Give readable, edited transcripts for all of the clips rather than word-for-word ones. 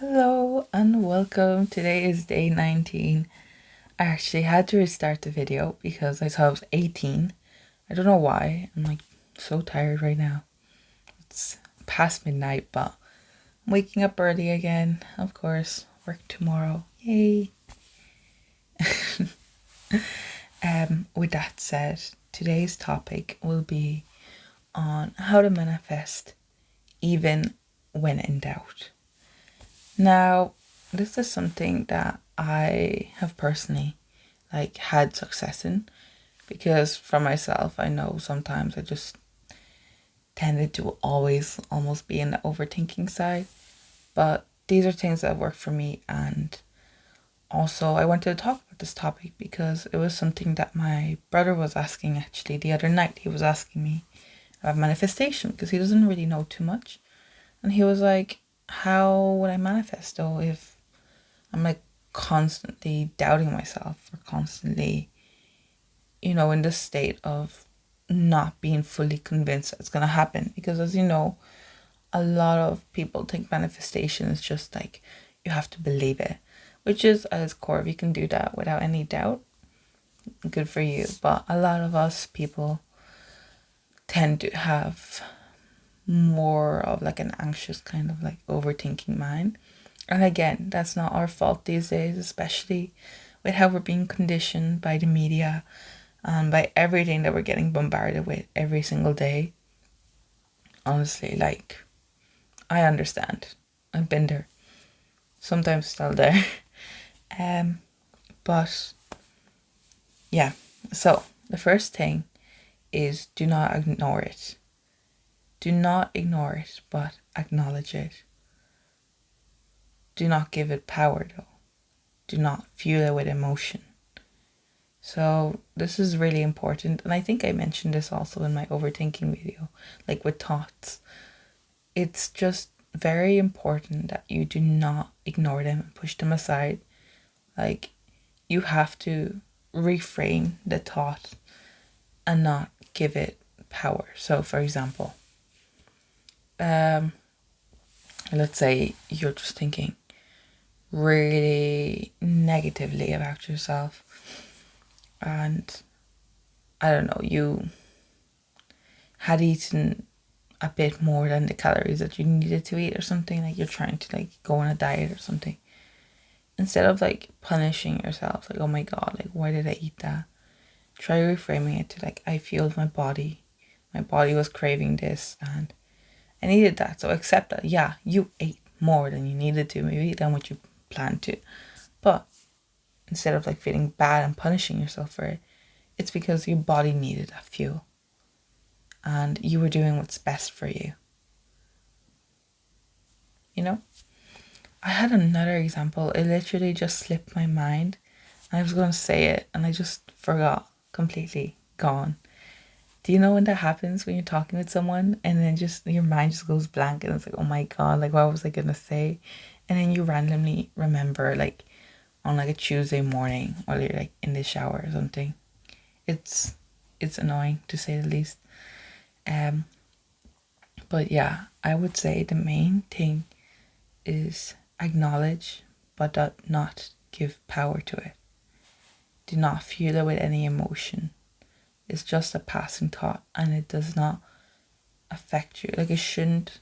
Hello and welcome. Today is day 19. I actually had to restart the video because I saw it was 18. I don't know why. I'm like so tired right now. It's past midnight, but I'm waking up early again. Of course, work tomorrow. Yay. With that said, today's topic will be on how to manifest even when in doubt. Now, this is something that I have personally had success in, because for myself, I know sometimes I just tended to always almost be in the overthinking side. But these are things that have worked for me, and also I wanted to talk about this topic because it was something that my brother was asking actually the other night. He was asking me about manifestation because he doesn't really know too much. And he was like, how would I manifest though if I'm constantly doubting myself or constantly, in this state of not being fully convinced that it's going to happen? Because as you know, a lot of people think manifestation is just you have to believe it, which is at its core. If you can do that without any doubt, good for you. But a lot of us people tend to have more of an anxious kind of overthinking mind. And again, that's not our fault these days, especially with how we're being conditioned by the media and by everything that we're getting bombarded with every single day. Honestly, I understand. I've been there. Sometimes still there. But yeah. So the first thing is, do not ignore it. Do not ignore it, but acknowledge it. Do not give it power though. Do not fuel it with emotion. So this is really important. And I think I mentioned this also in my overthinking video, with thoughts. It's just very important that you do not ignore them and push them aside. You have to reframe the thought and not give it power. So for example, let's say you're just thinking really negatively about yourself, and I don't know, you had eaten a bit more than the calories that you needed to eat or something, you're trying to go on a diet or something. Instead of punishing yourself, oh my god, why did I eat that? Try reframing it to I fueled my body. My body was craving this and I needed that. So accept that, yeah, you ate more than you needed to, maybe than what you planned to. But instead of feeling bad and punishing yourself for it, it's because your body needed that fuel. And you were doing what's best for you. I had another example. It literally just slipped my mind. I was going to say it and I just forgot. Completely gone. Do you know when that happens, when you're talking with someone and then just your mind just goes blank and it's oh my god, what was I going to say? And then you randomly remember on a Tuesday morning while you're in the shower or something. It's annoying to say the least. But yeah, I would say the main thing is acknowledge, but not give power to it. Do not fuel it with any emotion. It's just a passing thought and it does not affect you. It shouldn't.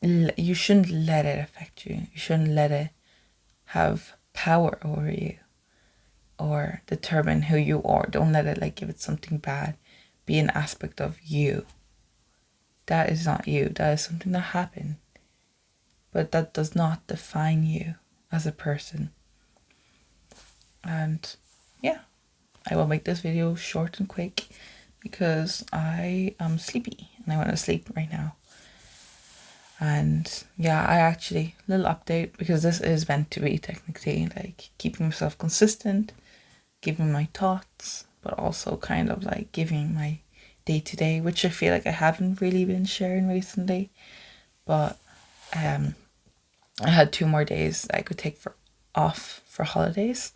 You shouldn't let it affect you. You shouldn't let it have power over you or determine who you are. Don't let it give it something bad. Be an aspect of you. That is not you. That is something that happened. But that does not define you as a person. And yeah, I will make this video short and quick because I am sleepy and I want to sleep right now. And yeah, I actually, little update, because this is meant to be technically keeping myself consistent, giving my thoughts, but also kind of giving my day to day, which I feel I haven't really been sharing recently. But I had 2 more days I could take off for holidays,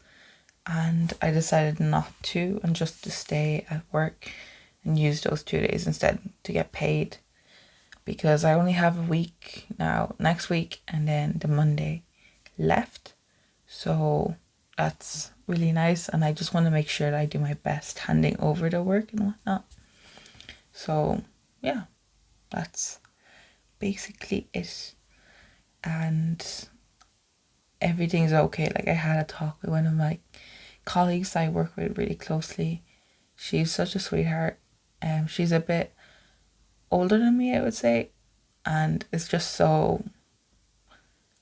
and I decided not to and just to stay at work and use those 2 days instead to get paid because I only have a week now, next week, and then the Monday left. So that's really nice. And I just want to make sure that I do my best handing over the work and whatnot. So yeah, that's basically it. And everything's okay. Like, I had a talk with one of my colleagues I work with really closely. She's such a sweetheart. She's a bit older than me, I would say. And it's just so,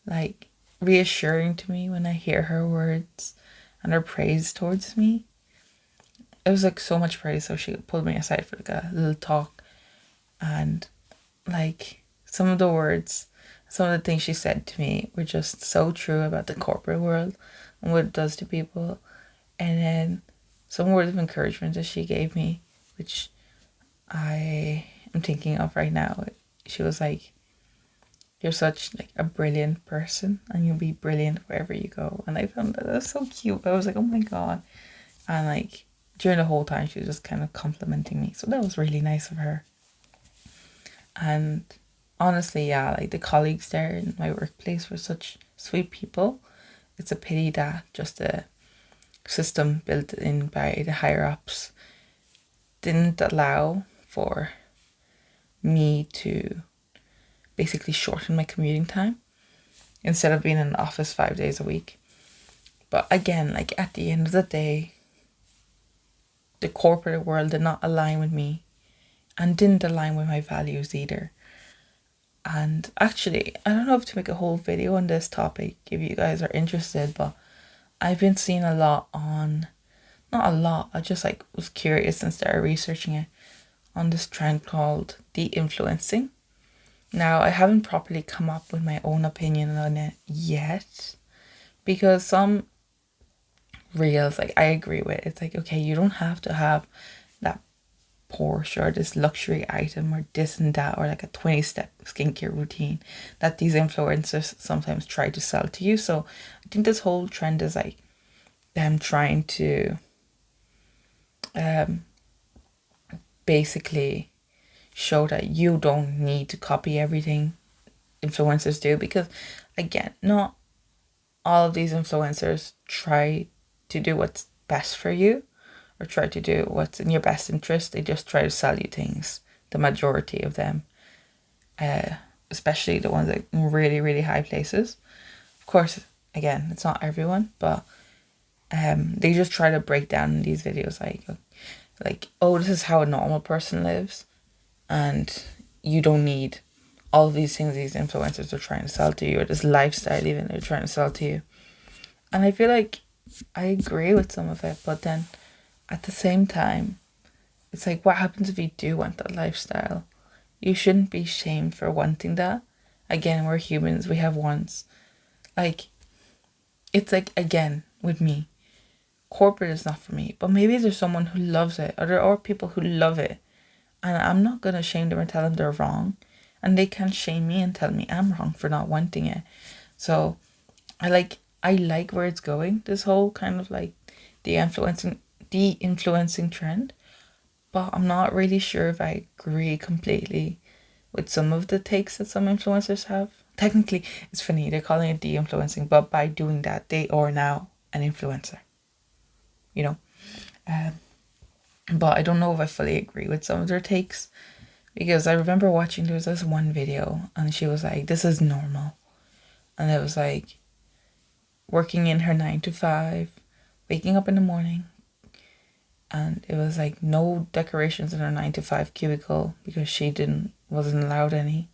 like, reassuring to me when I hear her words and her praise towards me. It was like so much praise, so she pulled me aside for like a little talk, and like some of the words, some of the things she said to me were just so true about the corporate world and what it does to people. And then some words of encouragement that she gave me, which I am thinking of right now. She was like, "You're such like a brilliant person, and you'll be brilliant wherever you go." And I found that was so cute. I was like, "Oh my god!" And like during the whole time, she was just kind of complimenting me. So that was really nice of her. And honestly, yeah, like the colleagues there in my workplace were such sweet people. It's a pity that just the system built in by the higher ups didn't allow for me to basically shorten my commuting time instead of being in the office 5 days a week. But again, like at the end of the day, the corporate world did not align with me and didn't align with my values either. And actually, I don't know if to make a whole video on this topic if you guys are interested, but I've been seeing a lot on, not a lot, I just like was curious and started researching it on this trend called Deinfluencing. Now, I haven't properly come up with my own opinion on it yet, because some reels, like, I agree with. It's like, okay, you don't have to have that Porsche or this luxury item or this and that, or like a 20-step skincare routine that these influencers sometimes try to sell to you. So I think this whole trend is like them trying to basically show that you don't need to copy everything influencers do, because again, not all of these influencers try to do what's best for you or try to do what's in your best interest. They just try to sell you things, the majority of them, especially the ones like in really, really high places. Of course, again, it's not everyone, but they just try to break down in these videos like, oh, this is how a normal person lives, and you don't need all of these things these influencers are trying to sell to you, or this lifestyle even they're trying to sell to you. And I feel like I agree with some of it, but then at the same time, it's like, what happens if you do want that lifestyle? You shouldn't be shamed for wanting that. Again, we're humans, we have wants. Like, it's like, again, with me, corporate is not for me, but maybe there's someone who loves it, or there are people who love it, and I'm not gonna shame them or tell them they're wrong, and they can't shame me and tell me I'm wrong for not wanting it. So I like where it's going, this whole kind of like de-influencing trend, but I'm not really sure if I agree completely with some of the takes that some influencers have. Technically, it's funny, they're calling it de-influencing, but by doing that, they are now an influencer, you know. But I don't know if I fully agree with some of their takes, because I remember watching, there was this one video and she was like, this is normal. And it was like working in her 9 to 5, waking up in the morning, and it was like no decorations in her 9 to 5 cubicle because she wasn't allowed any,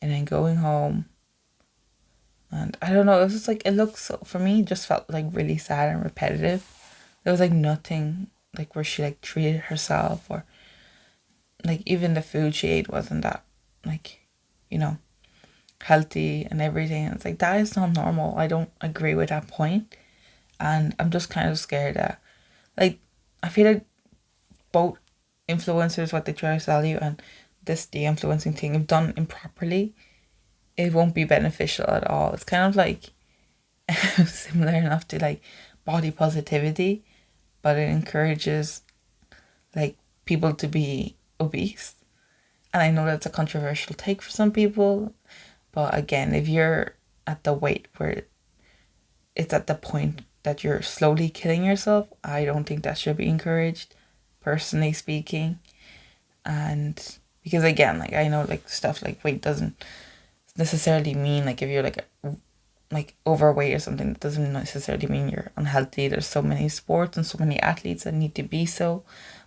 and then going home. And I don't know, it was just like, it looks so, for me, it just felt like really sad and repetitive. There was like nothing like where she like treated herself, or like even the food she ate wasn't that like, you know, healthy and everything. And it's like, that is not normal. I don't agree with that point. And I'm just kind of scared that, like, I feel like both influencers, what they try to sell you, and this de-influencing thing, if done improperly, it won't be beneficial at all. It's kind of like similar enough to like body positivity, but it encourages like people to be obese. And I know that's a controversial take for some people, but again, if you're at the weight where it's at the point that you're slowly killing yourself, I don't think that should be encouraged, personally speaking. And because again, like I know like stuff like weight doesn't necessarily mean like if you're like overweight or something, that doesn't necessarily mean you're unhealthy. There's so many sports and so many athletes that need to be so,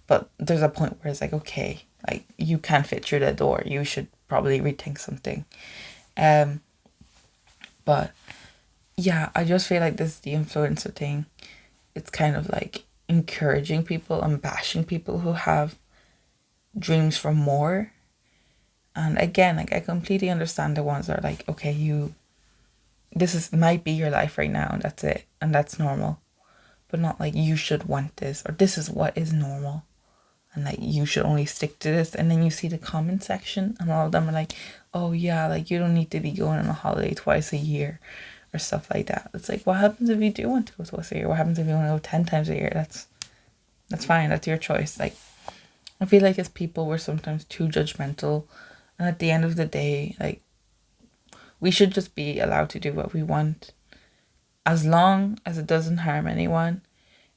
but there's a point where it's like, okay, like you can't fit through the door, you should probably rethink something. But yeah, I just feel like this the influencer thing, it's kind of like encouraging people and bashing people who have dreams for more. And again, like I completely understand the ones that are like, okay, this is might be your life right now and that's it and that's normal, but not like you should want this or this is what is normal and like you should only stick to this. And then you see the comment section and all of them are like, oh yeah, like you don't need to be going on a holiday twice a year or stuff like that. It's like, what happens if you do want to go twice a year? What happens if you want to go 10 times a year? That's fine, that's your choice. Like I feel like as people we're sometimes too judgmental, and at the end of the day, like we should just be allowed to do what we want as long as it doesn't harm anyone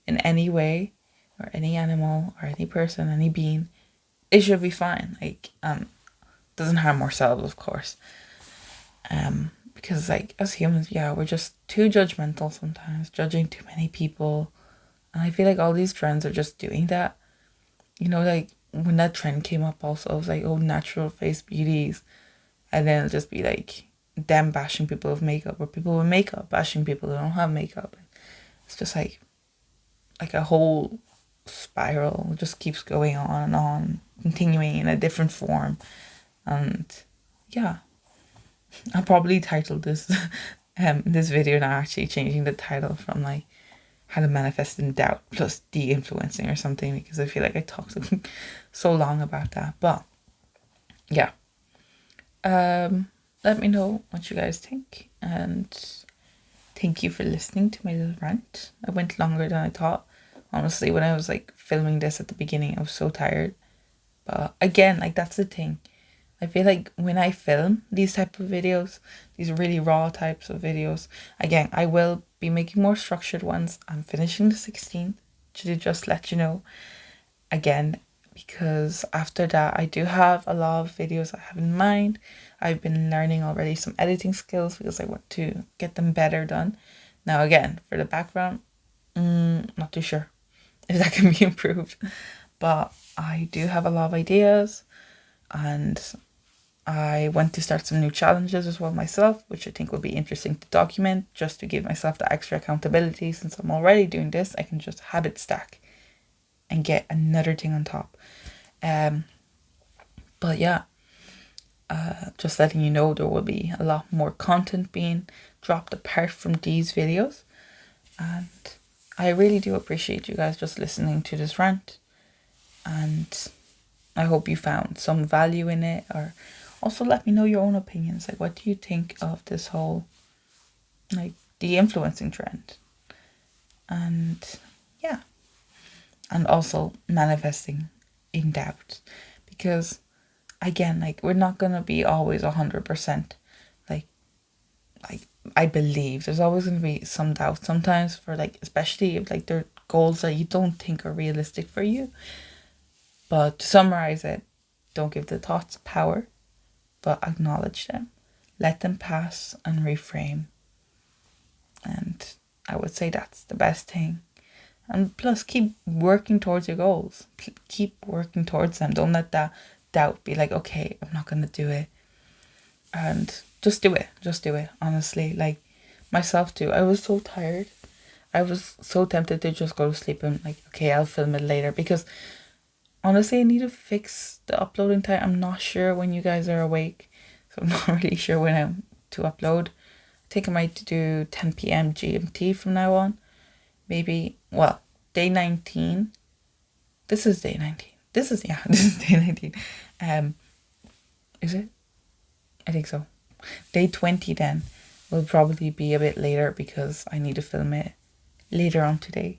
in any way, or any animal or any person, any being. It should be fine. Like doesn't harm ourselves, of course. Because like as humans, yeah, we're just too judgmental sometimes, judging too many people. And I feel like all these trends are just doing that. You know, like when that trend came up also, I was like, oh, natural face beauties. And then it'll just be like them bashing people with makeup, or people with makeup bashing people who don't have makeup. It's just like a whole spiral. It just keeps going on, continuing in a different form. And yeah, I'll probably title this this video now, actually changing the title from like how to manifest in doubt plus de-influencing or something, because I feel like I talked so long about that. But yeah, let me know what you guys think, and thank you for listening to my little rant. I went longer than I thought. Honestly, when I was like filming this at the beginning, I was so tired. But again, like that's the thing. I feel like when I film these type of videos, these really raw types of videos, again, I will be making more structured ones. I'm finishing the 16th, to just let you know. Again, because after that, I do have a lot of videos I have in mind. I've been learning already some editing skills because I want to get them better done. Now, again, for the background, not too sure if that can be improved. But I do have a lot of ideas, and I want to start some new challenges as well myself, which I think will be interesting to document, just to give myself the extra accountability. Since I'm already doing this, I can just habit stack and get another thing on top. But yeah, just letting you know there will be a lot more content being dropped apart from these videos. And I really do appreciate you guys just listening to this rant. And I hope you found some value in it, or also let me know your own opinions. Like, what do you think of this whole, like, the influencing trend? And yeah. And also manifesting in doubt. Because, again, like, we're not going to be always 100%. Like, I believe there's always going to be some doubt sometimes for, like, especially if, like, there are goals that you don't think are realistic for you. But to summarize it, don't give the thoughts power, but acknowledge them. Let them pass and reframe. And I would say that's the best thing. And plus, keep working towards your goals. Keep working towards them. Don't let that doubt be like, okay, I'm not going to do it. And just do it. Just do it. Honestly, like myself too. I was so tired. I was so tempted to just go to sleep and like, okay, I'll film it later. Because honestly, I need to fix the uploading time. I'm not sure when you guys are awake. So I'm not really sure when I'm to upload. I think I might do 10 p.m. GMT from now on. Maybe, well, day 19. This is day 19. This is day 19. Is it? I think so. Day 20 then will probably be a bit later because I need to film it later on today.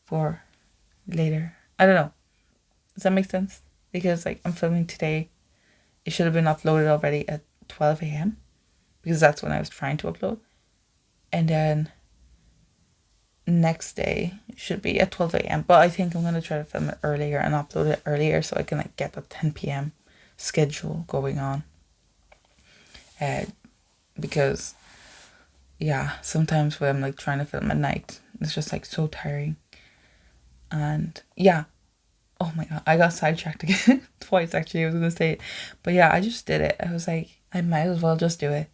For later. I don't know. Does that make sense? because like I'm filming today. It should have been uploaded already at 12 a.m. because that's when I was trying to upload. And then next day should be at 12 a.m. But I think I'm going to try to film it earlier and upload it earlier so I can like get the 10 p.m. schedule going on. Because yeah, sometimes when I'm like trying to film at night, it's just like so tiring. And yeah, oh my god, I got sidetracked again twice actually. I was gonna say it, but yeah, I just did it. I was like, I might as well just do it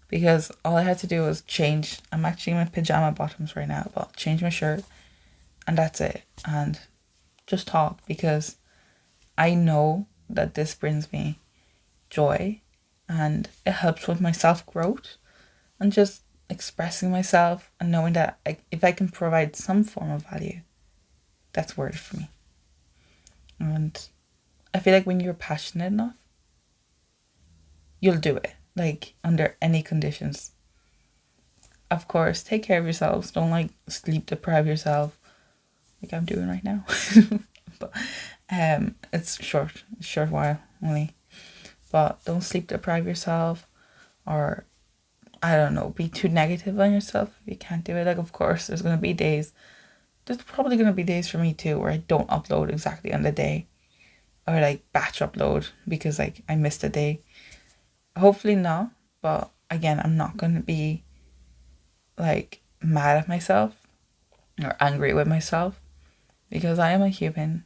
because all I had to do was change. I'm actually in my pajama bottoms right now, but change my shirt and that's it. And just talk because I know that this brings me joy and it helps with my self growth and just expressing myself and knowing that if I can provide some form of value, that's worth it for me. And I feel like when you're passionate enough, you'll do it, like under any conditions. Of course, take care of yourselves. Don't like sleep deprive yourself like I'm doing right now. But it's short while only. But don't sleep deprive yourself or I don't know, be too negative on yourself if you can't do it. Like of course there's probably gonna be days for me too where I don't upload exactly on the day. Or like batch upload because like I missed a day. Hopefully not, but again, I'm not gonna be like mad at myself or angry with myself because I am a human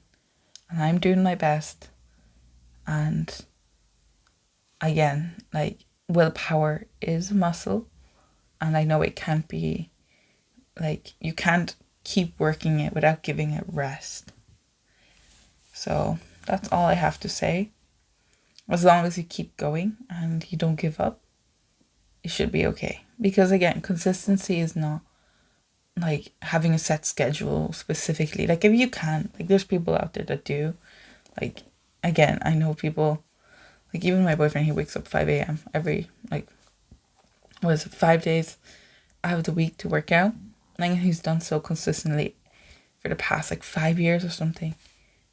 and I'm doing my best. And again, like willpower is a muscle and I know it can't be like you can't keep working it without giving it rest. So that's all I have to say. As long as you keep going and you don't give up, it should be okay. Because again, consistency is not like having a set schedule specifically. Like if you can, like there's people out there that do. Like again, I know people, like even my boyfriend, he wakes up 5 a.m. every, like, 5 days out of the week to work out. And he's done so consistently for the past like 5 years or something.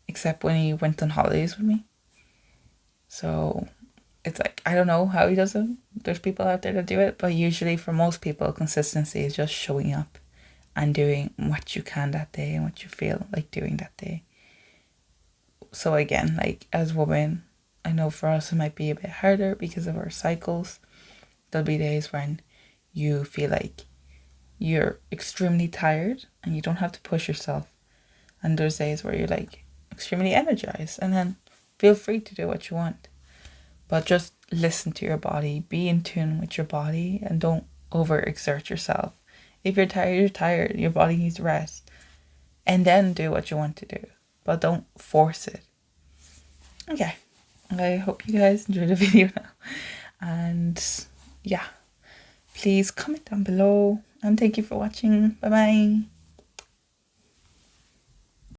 Except when he went on holidays with me. So it's like, I don't know how he does it. There's people out there that do it. But usually for most people, consistency is just showing up and doing what you can that day and what you feel like doing that day. So again, like as women, I know for us it might be a bit harder because of our cycles. There'll be days when you feel like you're extremely tired and you don't have to push yourself. And there's days where you're like extremely energized and then feel free to do what you want. But just listen to your body, be in tune with your body and don't overexert yourself. If you're tired, you're tired. Your body needs rest. And then do what you want to do. But don't force it. Okay. I hope you guys enjoyed the video now. And yeah. Please comment down below. And thank you for watching. Bye bye.